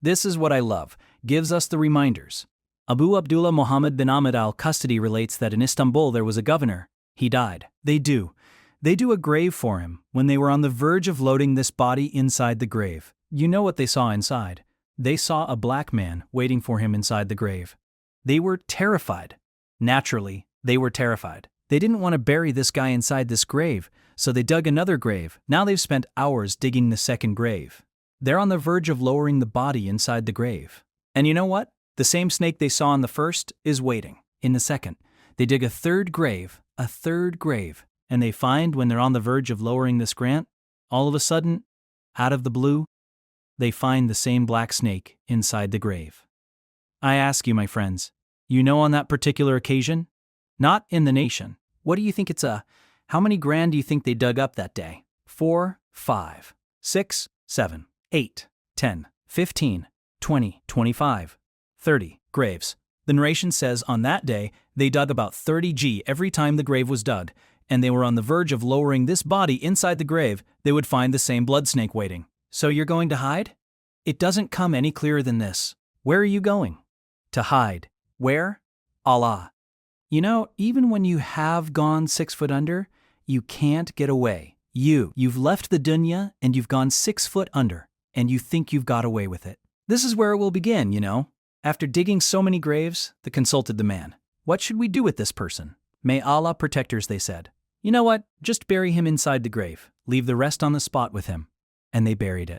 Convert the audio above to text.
This is what I love, gives us the reminders. Abu Abdullah Muhammad bin Ahmed al-Custody relates that in Istanbul there was a governor. He died. They do a grave for him when they were on the verge of loading this body inside the grave. You know what they saw inside? They saw a black man waiting for him inside the grave. They were terrified. Naturally, they were terrified. They didn't want to bury this guy inside this grave, so they dug another grave. Now they've spent hours digging the second grave. They're on the verge of lowering the body inside the grave. And you know what? The same snake they saw in the first is waiting in the second. They dig a third grave, and they find when they're on the verge of lowering this grant, all of a sudden, out of the blue, they find the same black snake inside the grave. I ask you, my friends, you know on that particular occasion? Not in the nation. What do you think how many grand do you think they dug up that day? 4, 5, 6, 7, 8, 10, 15, 20, 25, 30 graves. The narration says on that day, they dug about 30 G every time the grave was dug, and they were on the verge of lowering this body inside the grave. They would find the same blood snake waiting. So you're going to hide? It doesn't come any clearer than this. Where are you going? To hide. Where? Allah. You know, even when you have gone 6 foot under, you can't get away. You've left the dunya and you've gone 6 foot under, and you think you've got away with it. This is where it will begin, you know. After digging so many graves, they consulted the man. What should we do with this person? May Allah protect us, they said. You know what? Just bury him inside the grave. Leave the rest on the spot with him. And they buried it.